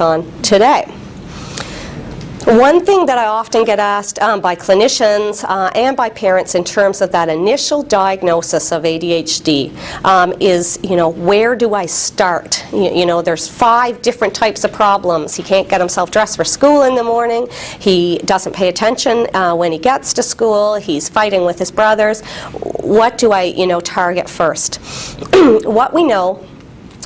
on today. One thing that I often get asked by clinicians and by parents in terms of that initial diagnosis of ADHD is, where do I start? There's 5 different types of problems. He can't get himself dressed for school in the morning. He doesn't pay attention when he gets to school. He's fighting with his brothers. What do I, target first? What we know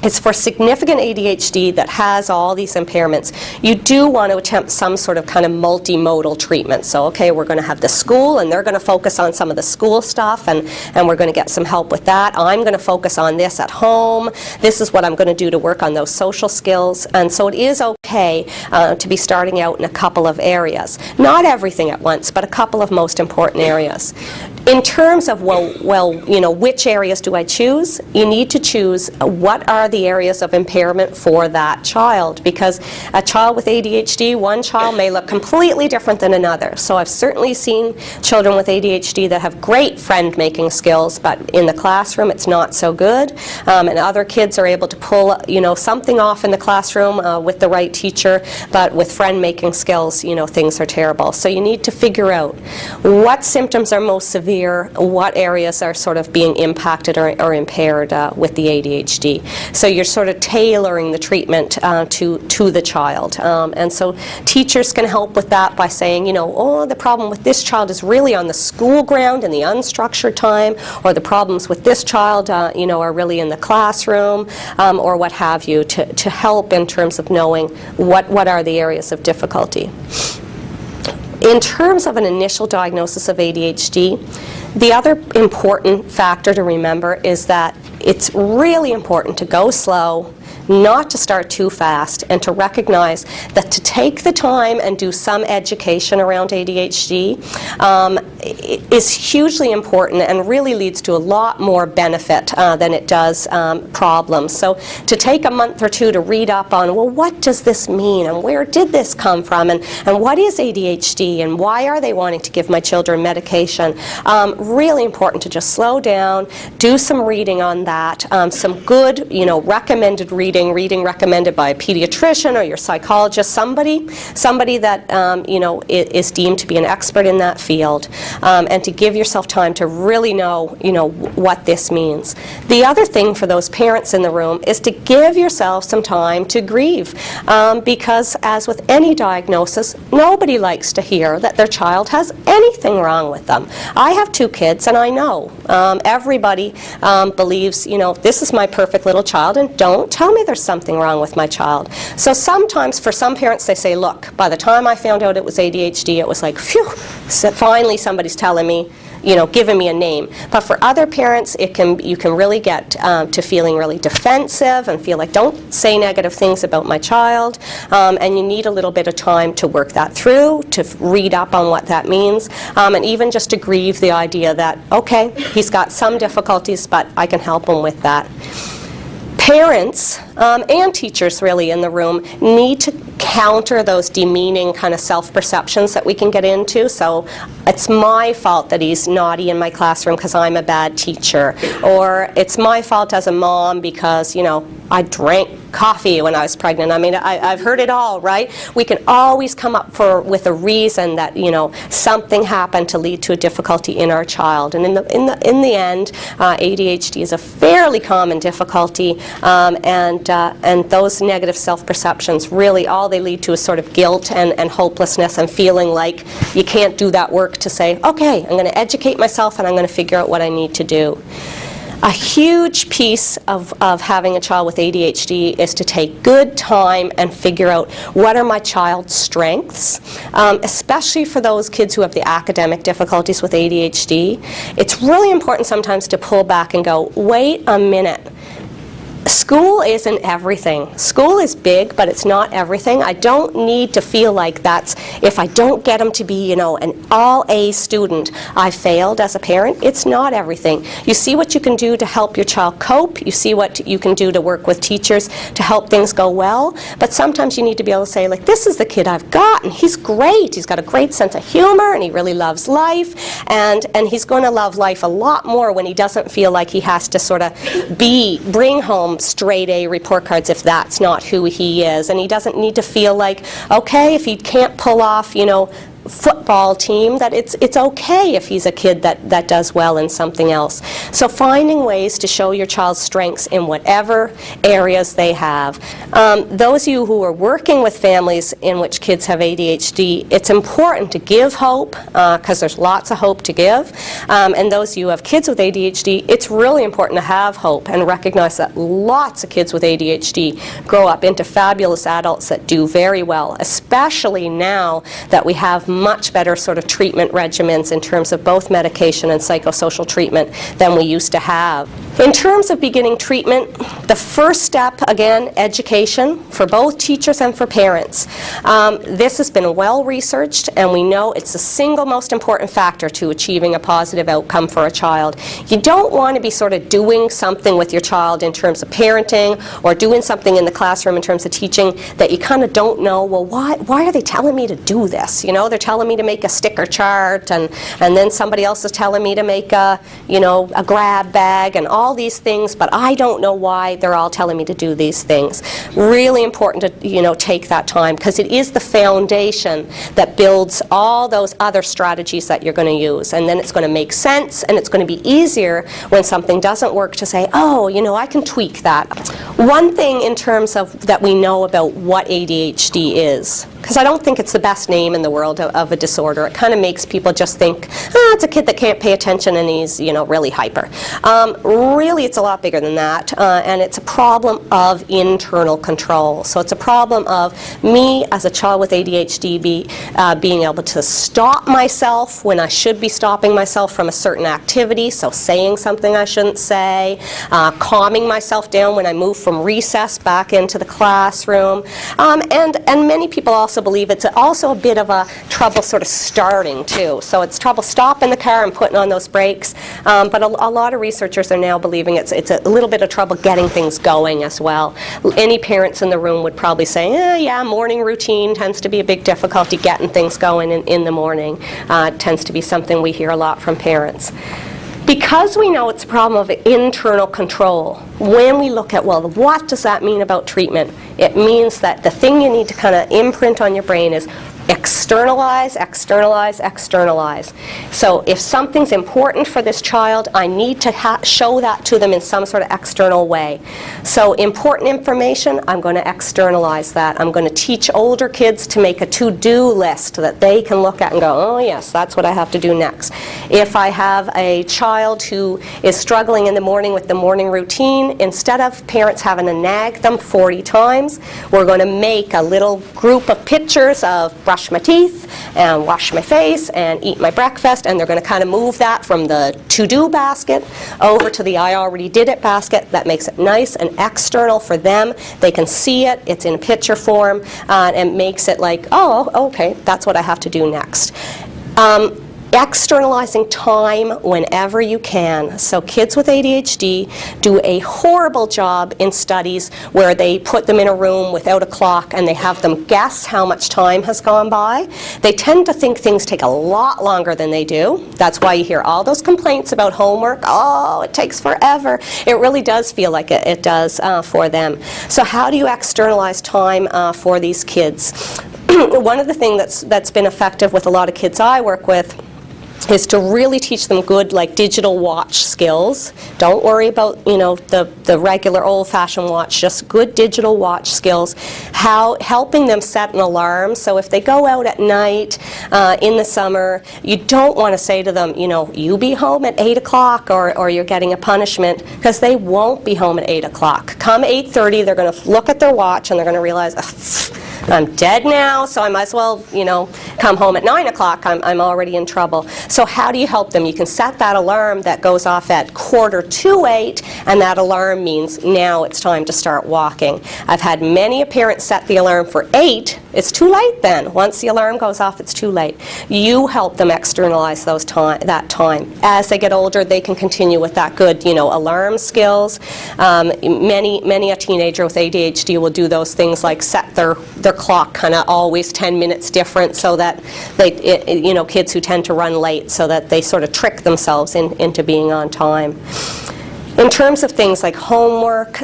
is for significant ADHD that has all these impairments, you do want to attempt some sort of kind of multimodal treatment. So, okay, we're going to have the school, and they're going to focus on some of the school stuff, and we're going to get some help with that. I'm going to focus on this at home. This is what I'm going to do to work on those social skills. And so it is okay to be starting out in a couple of areas. Not everything at once, but a couple of most important areas. In terms of, which areas do I choose? You need to choose what are the areas of impairment for that child, because a child with ADHD, one child may look completely different than another. So I've certainly seen children with ADHD that have great friend-making skills, but in the classroom it's not so good. And other kids are able to pull, something off in the classroom with the right teacher, but with friend-making skills, things are terrible. So you need to figure out what symptoms are most severe, what areas are sort of being impacted or impaired with the ADHD. So you're sort of tailoring the treatment to the child. And so teachers can help with that by saying, the problem with this child is really on the school ground and the unstructured time, or the problems with this child, are really in the classroom, or what have you, to help in terms of knowing what are the areas of difficulty. In terms of an initial diagnosis of ADHD, the other important factor to remember is that it's really important to go slow, not to start too fast, and to recognize that to take the time and do some education around ADHD is hugely important and really leads to a lot more benefit than it does problems. So to take a month or two to read up on, well, what does this mean, and where did this come from, and what is ADHD, and why are they wanting to give my children medication? Really important to just slow down, do some reading on that, some good, recommended reading recommended by a pediatrician or your psychologist, somebody that is deemed to be an expert in that field, and to give yourself time to really know what this means. The other thing for those parents in the room is to give yourself some time to grieve, because as with any diagnosis, nobody likes to hear that their child has anything wrong with them. I have 2 kids, and I know everybody believes, this is my perfect little child, and don't tell me there's something wrong with my child. So sometimes for some parents they say, look, by the time I found out it was ADHD, it was like, phew, so finally somebody's telling me, giving me a name. But for other parents, you can really get to feeling really defensive and feel like, don't say negative things about my child, and you need a little bit of time to work that through, to read up on what that means, and even just to grieve the idea that, okay, he's got some difficulties, but I can help him with that. Parents and teachers really in the room need to counter those demeaning kind of self-perceptions that we can get into. So it's my fault that he's naughty in my classroom because I'm a bad teacher, or it's my fault as a mom because I drank coffee when I was pregnant. I mean, I've heard it all, right? We can always come up with a reason that something happened to lead to a difficulty in our child. And in the end, ADHD is a fairly common difficulty, and those negative self-perceptions really all they lead to is sort of guilt and hopelessness and feeling like you can't do that work to say, okay, I'm going to educate myself and I'm going to figure out what I need to do. A huge piece of having a child with ADHD is to take good time and figure out what are my child's strengths, especially for those kids who have the academic difficulties with ADHD. It's really important sometimes to pull back and go, wait a minute. School isn't everything. School is big, but it's not everything. I don't need to feel like that's, if I don't get them to be, an all-A student, I failed as a parent. It's not everything. You see what you can do to help your child cope. You see what you can do to work with teachers to help things go well. But sometimes you need to be able to say, like, this is the kid I've got, and he's great. He's got a great sense of humor, and he really loves life. And he's going to love life a lot more when he doesn't feel like he has to sort of bring home home straight A report cards if that's not who he is. And he doesn't need to feel like, okay, if he can't pull off, football team, that it's okay if he's a kid that does well in something else. So finding ways to show your child's strengths in whatever areas they have. Those of you who are working with families in which kids have ADHD, it's important to give hope, because there's lots of hope to give. And those of you who have kids with ADHD, it's really important to have hope and recognize that lots of kids with ADHD grow up into fabulous adults that do very well, especially now that we have much better sort of treatment regimens in terms of both medication and psychosocial treatment than we used to have. In terms of beginning treatment, the first step, again, education for both teachers and for parents. This has been well researched, and we know it's the single most important factor to achieving a positive outcome for a child. You don't want to be sort of doing something with your child in terms of parenting or doing something in the classroom in terms of teaching that you kind of don't know, well, why are they telling me to do this? They're telling me to make a sticker chart, and then somebody else is telling me to make a grab bag and all these things, but I don't know why they're all telling me to do these things. Really important to take that time, because it is the foundation that builds all those other strategies that you're going to use, and then it's going to make sense, and it's going to be easier when something doesn't work to say, oh, I can tweak that. One thing in terms of that we know about what ADHD is, because I don't think it's the best name in the world of a disorder. It kind of makes people just think, it's a kid that can't pay attention and he's, really hyper. Really, it's a lot bigger than that, and it's a problem of internal control. So it's a problem of me as a child with ADHD being able to stop myself when I should be stopping myself from a certain activity, so saying something I shouldn't say, calming myself down when I move from recess back into the classroom, and many people also believe it's also a bit of a trouble sort of starting too. So it's trouble stopping the car and putting on those brakes, but a lot of researchers are now believing it's a little bit of trouble getting things going as well. Any parents in the room would probably say, yeah, morning routine tends to be a big difficulty getting things going in the morning. It tends to be something we hear a lot from parents. Because we know it's a problem of internal control, when we look at, well, what does that mean about treatment? It means that the thing you need to kind of imprint on your brain is externalize, externalize, externalize. So if something's important for this child, I need to show that to them in some sort of external way. So important information, I'm going to externalize that. I'm going to teach older kids to make a to-do list that they can look at and go, oh yes, that's what I have to do next. If I have a child who is struggling in the morning with the morning routine, instead of parents having to nag them 40 times, we're going to make a little group of pictures of brush my teeth and wash my face and eat my breakfast, and they're going to kind of move that from the to-do basket over to the I already did it basket. That makes it nice and external for them. They can see it, it's in picture form, and makes it like, oh, okay, that's what I have to do next. Externalizing time whenever you can. So kids with ADHD do a horrible job in studies where they put them in a room without a clock and they have them guess how much time has gone by. They tend to think things take a lot longer than they do. That's why you hear all those complaints about homework. Oh, it takes forever. It really does feel like it does for them. So how do you externalize time for these kids? One of the things that's been effective with a lot of kids I work with is to really teach them good, like, digital watch skills. Don't worry about, the regular old-fashioned watch, just good digital watch skills. Helping them set an alarm. So if they go out at night in the summer, you don't want to say to them, you be home at 8 o'clock or you're getting a punishment, because they won't be home at 8 o'clock. Come 8:30, they're going to look at their watch and they're going to realize, I'm dead now, so I might as well, come home at 9 o'clock. I'm already in trouble. So how do you help them? You can set that alarm that goes off at 7:45, and that alarm means now it's time to start walking. I've had many parents set the alarm for 8. It's too late then. Once the alarm goes off, it's too late. You help them externalize that time. As they get older, they can continue with that good, alarm skills. Many a teenager with ADHD will do those things like set their clock kind of always 10 minutes different, so that kids who tend to run late, so that they sort of trick themselves into being on time. In terms of things like homework,